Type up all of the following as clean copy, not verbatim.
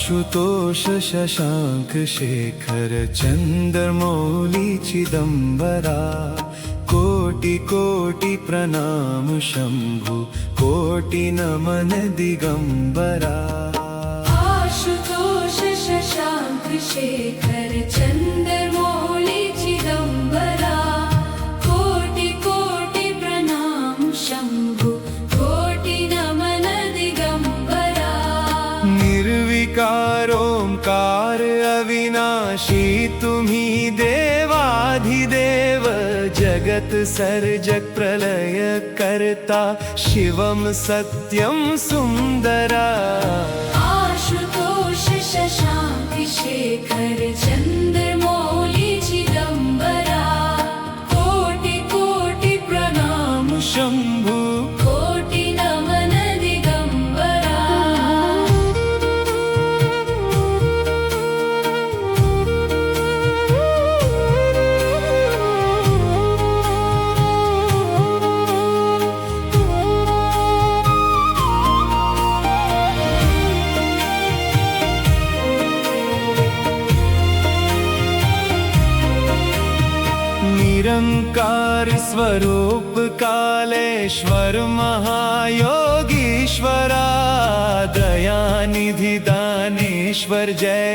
आशुतोष शशांक शेखर चंद्रमौली चिदंबरा, कोटि कोटि प्रणाम शंभु, कोटि नमन दिगंबरा। आशुतोष शशांक शेखर चंद्रमौली चिदंबरा, कोटि कोटि प्रणाम शंभु, कोटि नमन दिगंबरा। निर्विकारोंकार अविनाशी तुम्ही देवाधिदेव, जगत सर्जक प्रलय करता शिवम सत्यम सुंदरा। आशुतोष शशांक शेखर चंद्रमौली चिदंबरा, कोटि कोटि प्रणाम शंभु, कोटि नमन दिगंबरा। निरंकार स्वरूप कालेश्वर महायोगीश्वरा, दयानिधि दानेश्वर जय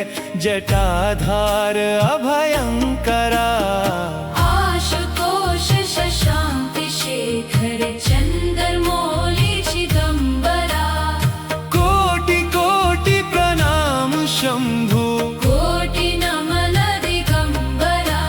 जटाधार अभयंकरा। आशुतोष शशांक शेखर चंद्रमौली चिदंबरा, कोटि कोटि प्रणाम शंभु, कोटि नमन दिगंबरा।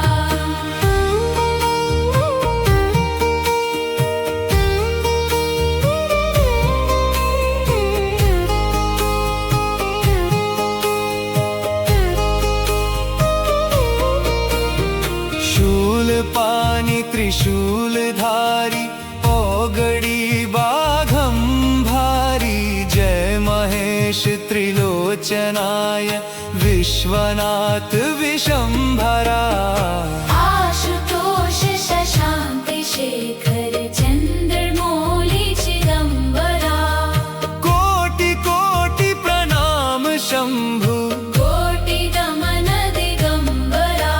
शूलपाणि त्रिशूलधारी, ओगड़ी बाघंभारी, जय महेश त्रिलोचनाय विश्वनाथ विशंभरा। आशुतोष शशांक शेखर चंद्रमौली चिदंबरा, कोटि कोटि प्रणाम शंभु, कोटि नमन दिगंबरा।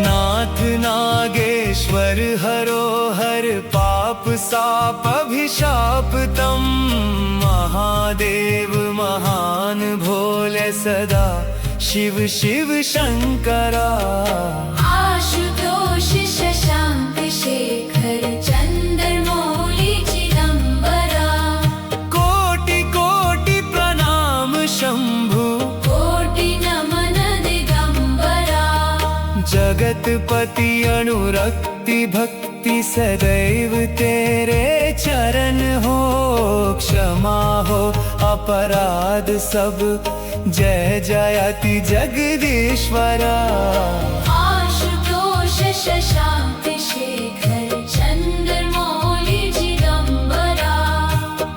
नाथ नागेश्वर हरोहर, पाप साप अभिशाप तम, महादेव महान भोले सदा शिव शिव शंकरा। आशुतोष शशांक शेखर चंद्रमौली चिदंबरा, कोटि कोटि प्रणाम शंभु, कोटि नमन दिगंबरा। जगतपति अनुरक्ति भक्ति सदैव तेरे चरण हो, क्षमा हो अपराध सब जय जयति जगदीश्वरा। आशुतोष शशांक शेखर चंद्रमौली चिदंबरा,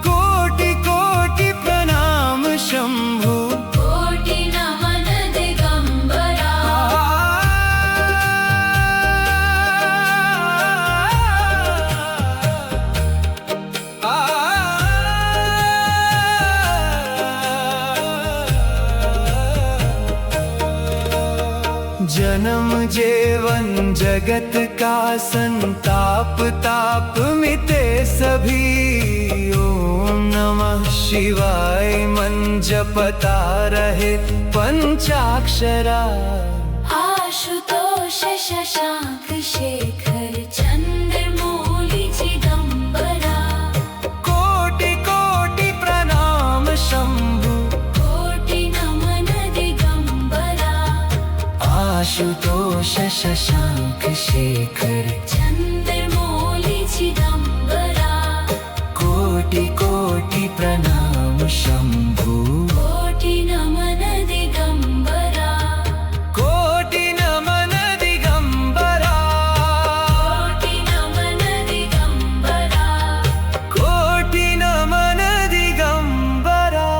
कोटि कोटि प्रणाम शंभु, कोटि नमन दिगंबरा। जन्म जेवन जगत का संताप ताप मिटे सभी, ओम नमः शिवाय मन जपता रहे पंचाक्षरा। आशुतोष शशांक शेखर चंद्रमौली चिदंबरा, कोटि कोटि प्रणाम शंभु, कोटि नमन दिगंबरा। आशुतोष शशांक शेखर चंद्रमौली चिदंबरा, कोटि कोटि प्रणाम शंभु, कोटि नमन दिगंबरा। कोटि नमन दिगंबरा, कोटि नमन दिगंबरा। कोटि नमन दिगंबरा।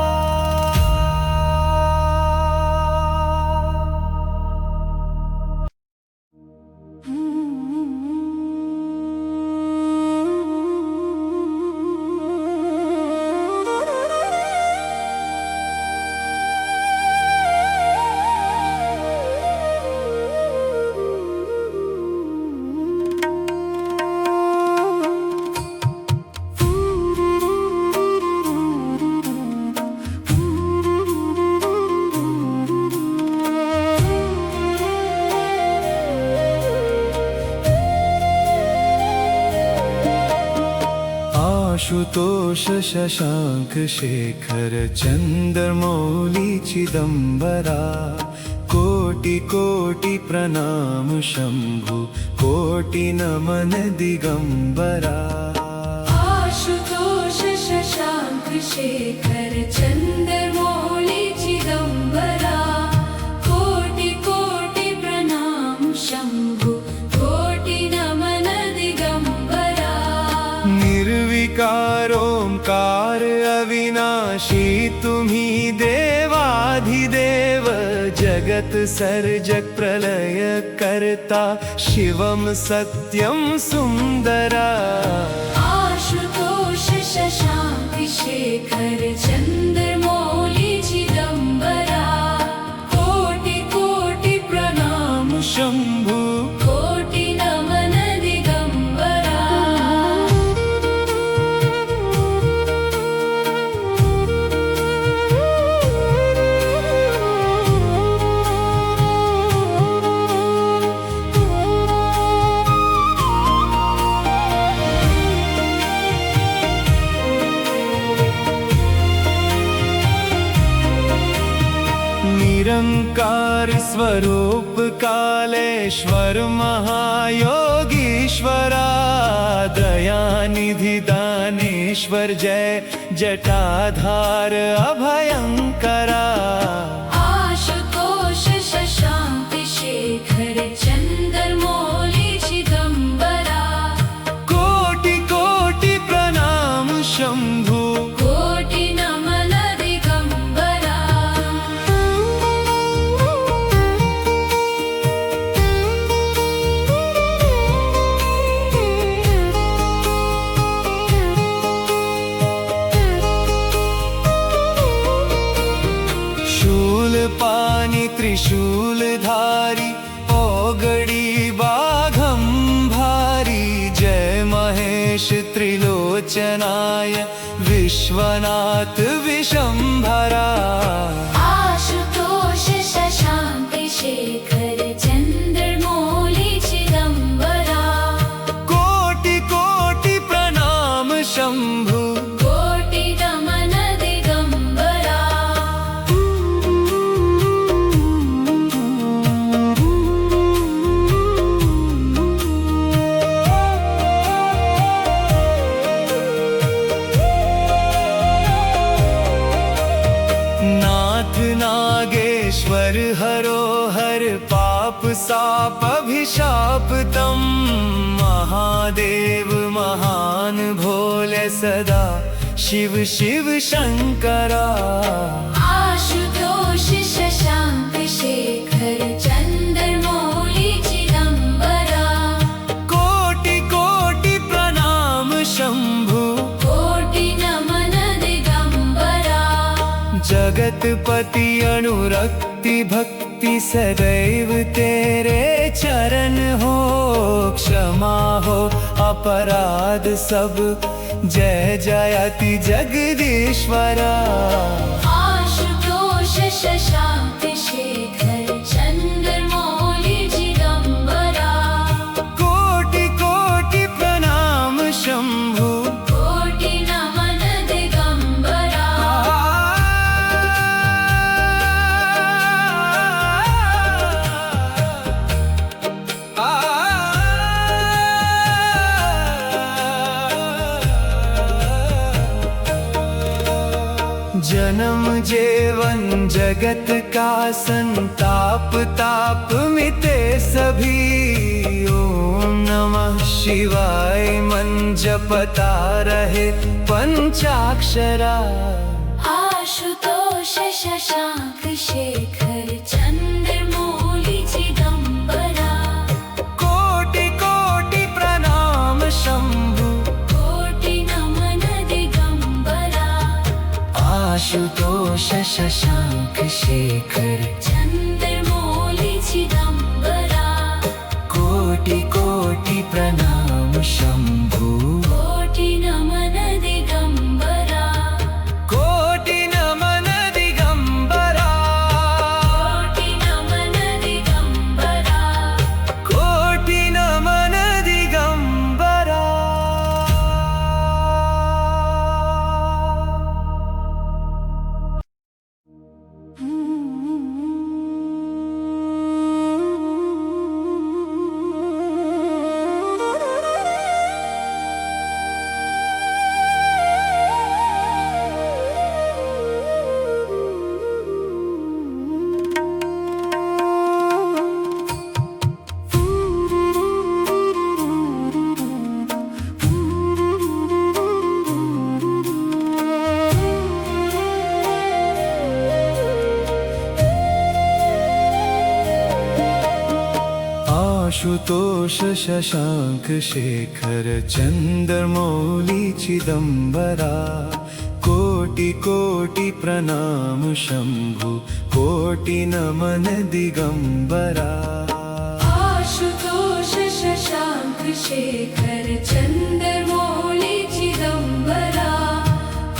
आशुतोष शशांक शेखर चंद्रमौली चिदंबरा कोटि कोटि प्रणाम शंभु कोटि नमन दिगंबरा आशुतोष शशांक शेखर चंद्रमौली चिदंबरा कोटि कोटि प्रणाम शंभु कोटि नमन दिगंबरा निर्विकारोंकार अविनाशी तुम्ही देवाधिदेव जगत सर्जक प्रलय करता शिवम सत्यम सुंदरा आशुतोष शशांक शेखर चंद्रमौली चिदंबरा कोटि कोटि प्रणाम शंभु कोटि नमन दिगंबरा निरंकार स्वरूप कालेश्वर महायोगीश्वरा दयानिधि दानेश्वर जय जटाधार अभयंकरा आशुतोष शशांक शेखर चंद्रमौली चिदंबरा कोटि कोटि प्रणाम शंभु कोटि नमन दिगंबरा शूलपाणि त्रिशूलधारी ओगड़ी बाघंभारी जय महेश त्रिलोचनाय विश्वनाथ विशंभरा आशुतोष शशांक शेखर चंद्रमौली चिदंबरा कोटि कोटि प्रणाम शंभु कोटि नमन दिगंबरा नाथ नागेश्वर हरो हर पाप साप अभिशाप तम महादेव महान भोले सदा शिव शिव शंकरा आशुतोष शशांक शेखर चंद्रमौली चिदंबरा कोटि कोटि प्रणाम शंभु कोटि नमन दिगंबरा जगतपति अनुरक्ति भक्ति सदैव तेरे चरण हो क्षमा हो अपराध सब जय जयति जगदीश्वरा आशुतोष शशांक शेखर चंद्रमौली चिदंबरा कोटि कोटि प्रणाम शंभु कोटि नमन दिगंबरा जन्म जेवन जगत का संताप ताप मिटे सभी ओम नमः शिवाय मन जपता रहे पंचाक्षरा आशुतोष शशांक शेखर चंद्रमौली चिदंबरा कोटि कोटि प्रणाम शंभु कोटि नमन दिगंबरा आशुतोष शशांक शेखर चंद्रमौली चिदंबरा कोटि कोटि प्रणाम शंभु कोटि नमन दिगंबरा कोटि नमन दिगंबरा कोटि नमन दिगंबरा कोटि नमन दिगंबरा आशुतोष शशांक शेखर चंद्रमौली चिदंबरा कोटि कोटि प्रणाम शंभु कोटि नमन दिगंबरा आशुतोष शशांक शेखर चंद्रमौली चिदंबरा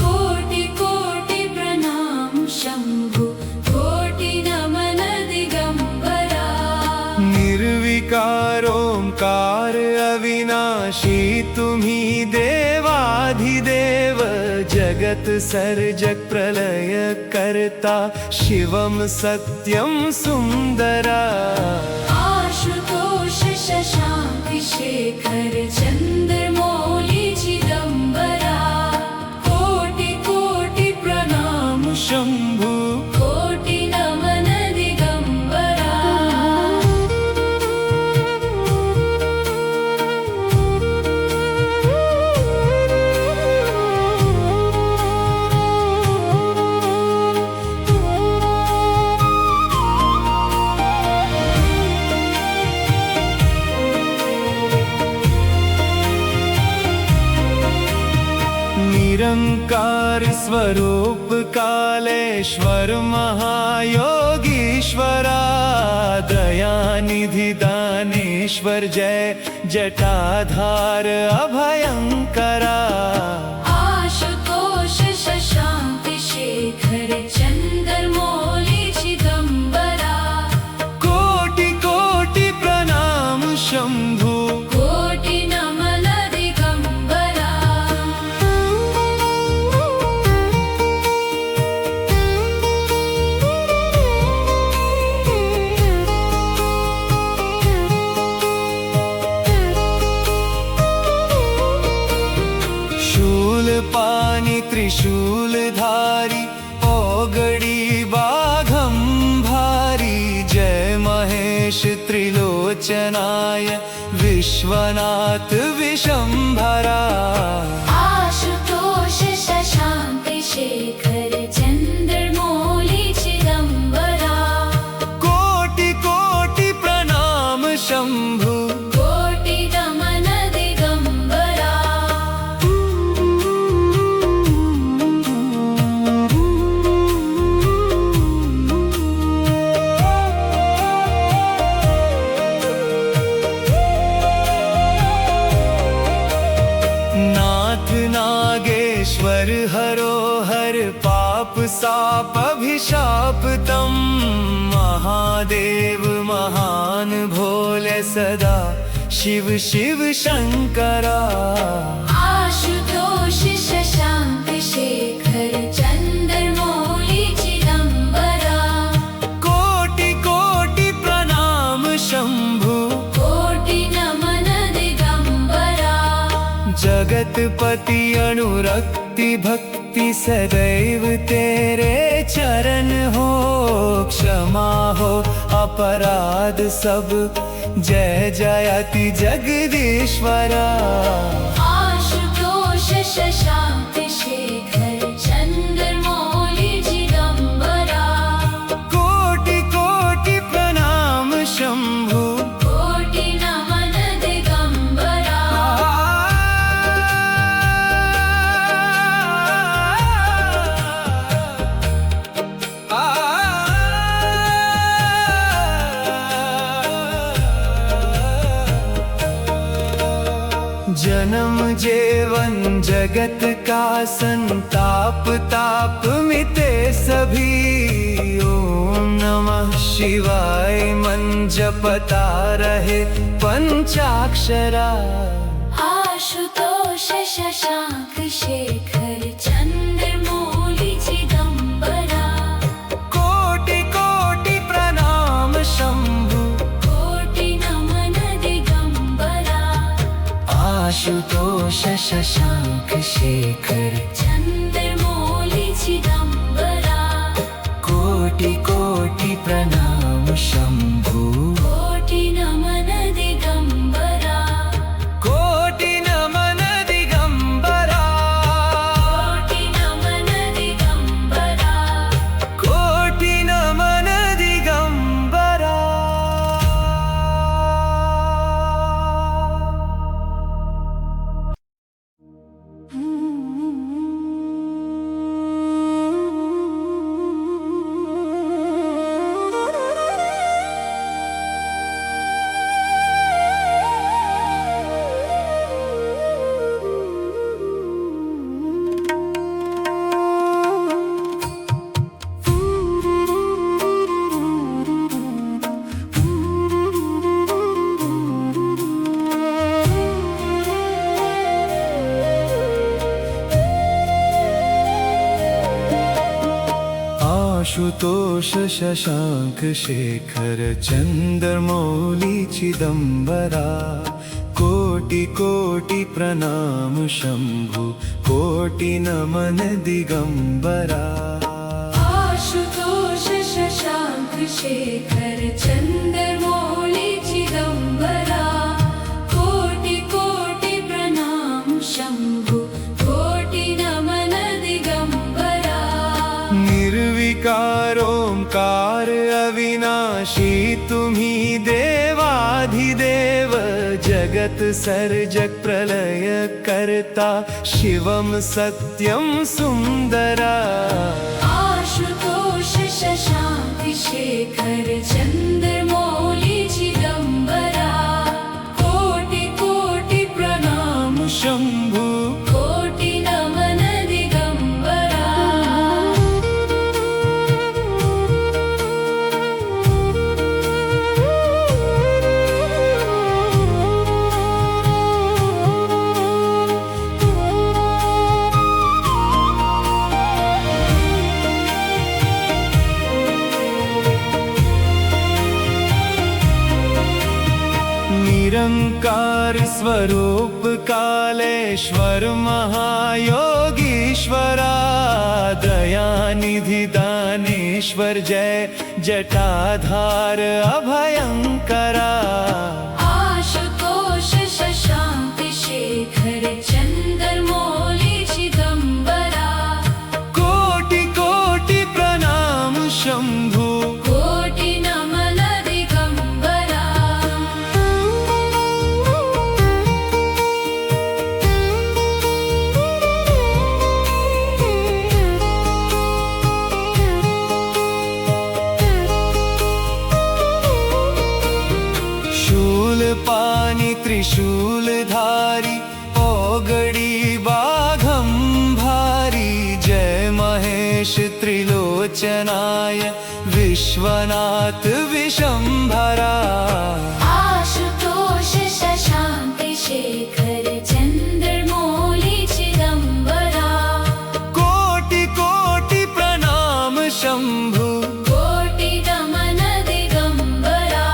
कोटि कोटि प्रणाम शंभु कोटि नमन दिगंबरा निर्विकार ओंकार अविनाशी तुम्ही देवाधिदेव जगत सर्जक प्रलय करता शिवम सत्यम सुंदरा आशुतोष शशांक शेखर चंद्रमौली चिदंबरा कोटि कोटि प्रणाम शंभु कोटि नमन दिगंबरा निरंकार स्वरूप कालेश्वर महायोगीश्वरा दयानिधि दानेश्वर जय जटाधार अभयंकरा आशुतोष शशांक शेखर चंद्रमौली चिदंबरा कोटि कोटि प्रणाम शंभु कोटि नमन दिगंबरा शूलपाणि त्रिशूलधारी ओगड़ी बाघंभारी जय महेश त्रिलोचनाय विश्वनाथ विशंभरा आशुतोष शशांक शेखर चंद्रमौली चिदंबरा कोटि कोटि प्रणाम शंभु कोटि नमन दिगंबरा नाथ नागेश्वर हरो हर पाप साप अभिशाप तम महादेव महान भोले सदा शिव शिव शंकरा आशुतोष शशांक शेखर चंद्रमौली चिदंबरा कोटि कोटि प्रणाम शंभु कोटि नमन दिगंबरा जगतपति अनुरक्ति भक्ति सदैव तेरे चरण हो क्षमा हो अपराध सब जय जयति जगदीश्वरा आशुतोष शशांक शेखर चंद्रमौली चिदंबरा कोटि कोटि प्रणाम शंभु कोटि नमन दिगंबरा जन्म जेवन जगत का संताप ताप मिटे सभी ओम नमः शिवाय मन जपता रहे पंचाक्षरा आशुतोष शशांक शेखर चंद्रमौली चिदंबरा कोटि कोटि प्रणाम शंभु कोटि नमन दिगंबरा आशुतोष शशांक शेखर चंद्रमौली चिदंबरा कोटि कोटि प्रणाम शंभु कोटि नमन दिगंबरा कोटि नमन दिगंबरा कोटि नमन दिगंबरा कोटि नमन दिगंबरा आशुतोष शशांक शेखर चंद्रमौली चिदंबरा कोटि कोटि प्रणाम शंभु कोटि नमन दिगंबरा आशुतोष शशांक शेखर चंद्रमौली चिदंबरा कोटि कोटि प्रणाम शंभु कोटि नमन दिगंबरा निर्विकारोंकार अविनाशी तुम्ही देवाधिदेव जगत सर्जक प्रलय करता शिवम सत्यम सुंदरा आशुतोष शशांक शेखर चंद्रमौली चिदंबरा कोटि कोटि प्रणाम शंभु कोटि नमन दिगंबरा निरंकार स्वरूप कालेश्वर महायोगीश्वरा दयानिधि दानेश्वर जय जटाधार अभयंकरा आशुतोष शशांक शेखर चंद्रमौली चिदंबरा कोटि कोटि प्रणाम शंभु कोटि नमन दिगंबरा शूलपाणि त्रिशूलधारी ओगड़ी बाघंभारी जय महेश त्रिलोचनाय विश्वनाथ विशंभरा आशुतोष शशांक शेखर चंद्रमौली चिदंबरा कोटि कोटि प्रणाम शंभु कोटि नमन दिगंबरा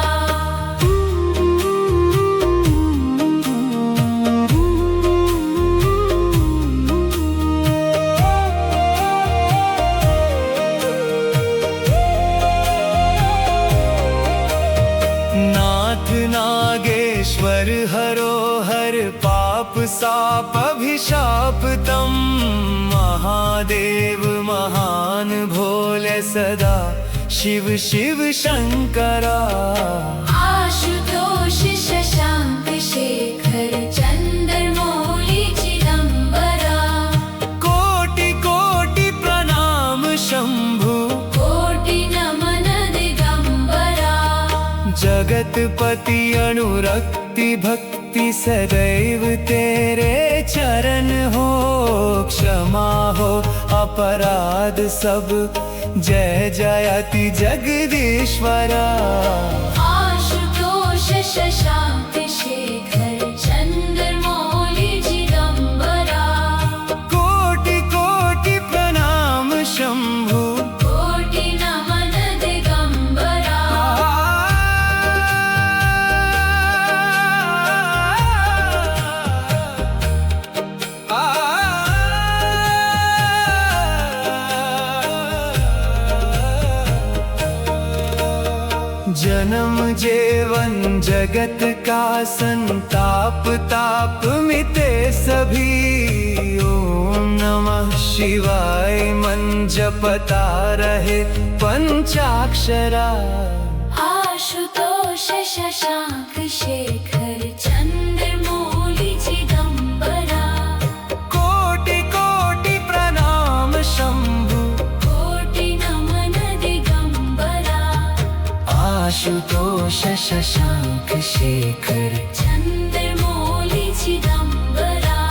नाथ नागेश्वर हरो हर पाप साप अभिशाप तम महादेव महान भोले सदा शिव शिव शंकरा आशुतोष शशांक शेखर चंद्रमौली चिदंबरा कोटि कोटि प्रणाम शंभु कोटि नमन दिगंबरा जगतपति अनुरक्ति भक्ति सदैव तेरे चरण हो क्षमा हो अपराध सब जय जयति जगदीश्वरा आशुतोष शशांक शेखर चंद्रमौली चिदंबरा कोटि कोटि प्रणाम शंभु कोटि नमन दिगंबरा जन्म जेवन जगत का संताप ताप मिटे सभी ओम नमः शिवाय मन जपता रहे पंचाक्षरा आशुतोष शशांक शेखर चंद्रमौली चिदंबरा कोटि कोटि शशांक शेखर चंद्रमौली चिदंबरा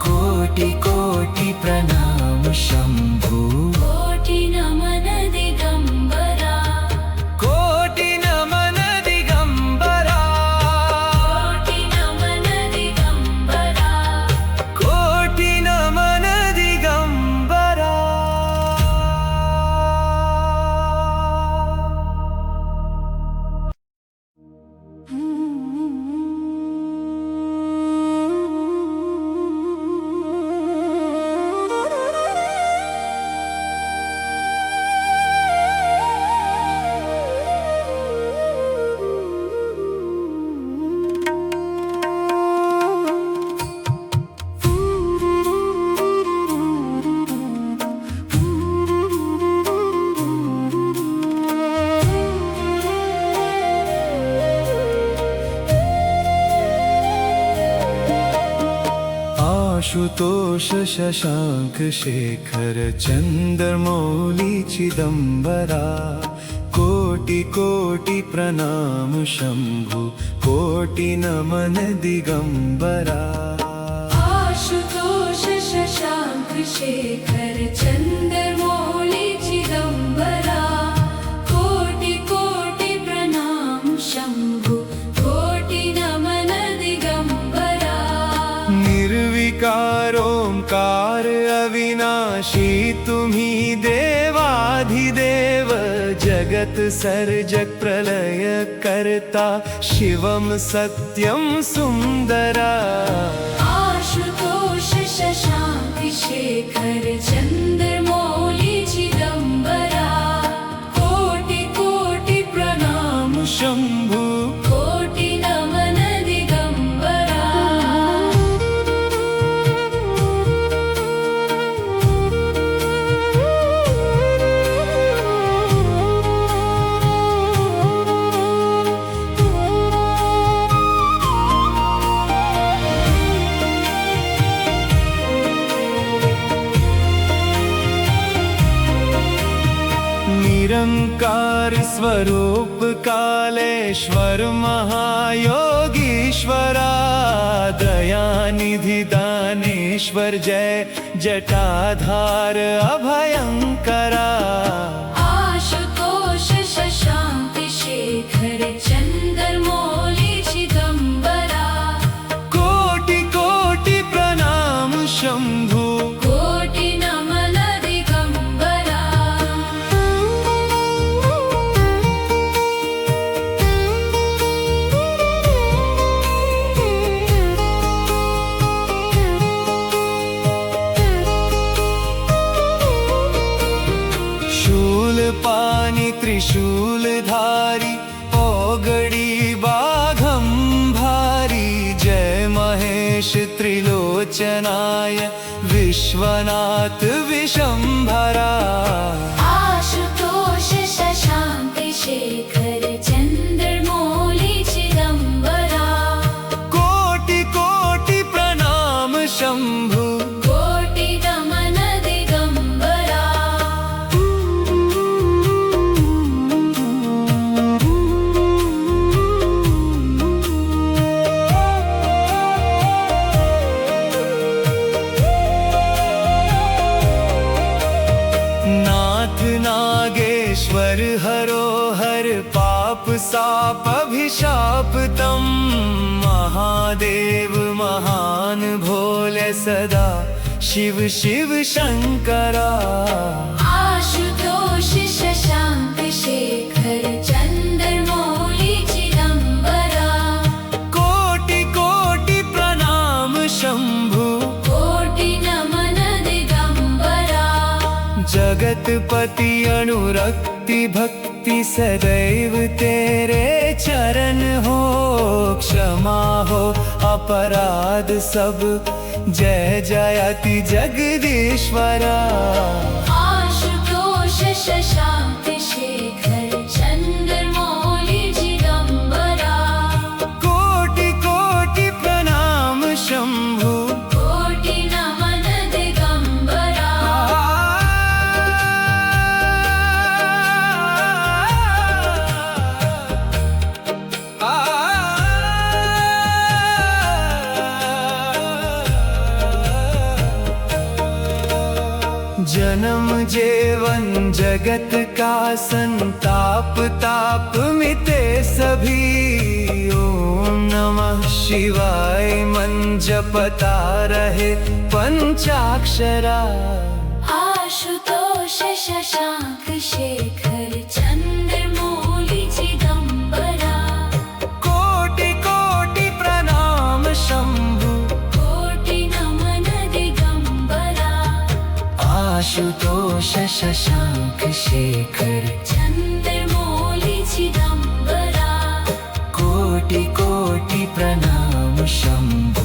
कोटि कोटि प्रणाम शंभु कोटि नमन दिगंबरा कोटि नमन दिगंबरा कोटि नमन दिगंबरा कोटि नमन दिगंबरा। आशुतोष शशांक शेखर चंद्रमौली चिदंबरा कोटि कोटि प्रणाम शंभु कोटि नमन दिगंबरा। आशुतोष शशांक शेखर चंद्रमौली चिदंबरा कोटि कोटि प्रणाम शंभु कोटि नमन दिगंबरा निर्विकारोंकार अविनाशी तुम्ही देवाधिदेव जगत सर्जक प्रलय कर्ता शिवम सत्यम सुंदरा। आशुतोष शशांक शेखर चंद्रमौली चिदंबरा कोटि कोटि प्रणाम शंभु कोटि नमन दिगंबरा निरंकार स्वरूप कालेश्वर महायोगीश्वरा दयानिधि दानेश्वर जय जटाधार अभयंकरा। आशुतोष शशांक शेखर चंद्रमौली चिदंबरा कोटि कोटि प्रणाम शंभु कोटि नमन दिगंबरा शूलपाणि त्रिशूलधारी ओगड़ी बाघंभारी जय महेश त्रिलोचनाय विश्वनाथ विशंभरा। आशुतोष शशांक शेखर चंद्रमौली चिदंबरा कोटि कोटि प्रणाम शंभु कोटि नमन दिगंबरा नाथ नागेश्वर हरो हर पाप साप अभिशाप तम महादेव महान भोले सदा शिव शिव शंकरा। आशुतोष शशांक शेखर चंद्रमौली चिदंबरा कोटि कोटि प्रणाम शंभु कोटि नमन दिगंबरा जगतपति अनुरक्ति भक्ति सदैव तेरे चरण हो क्षमा हो अपराध सब जय जयति जगदीश्वरा। आशुतोष शशांक शेखर चंद्रमौली चिदंबरा कोटि कोटि प्रणाम शंभु कोटि नमन दिगंबरा जन्म जेवन जगत का संताप ताप मिटे सभी। ओम नमः शिवाय मन जपता रहे पंचाक्षरा। आशुतोष शशांक शेखर चंद्रमौली चिदंबरा। कोटि कोटि प्रणाम शंभु कोटि नमन दिगंबरा। आशुतोष शशांक शेखर चंद्रमौली चिदंबरा। कोटि कोटि प्रणाम शंभु।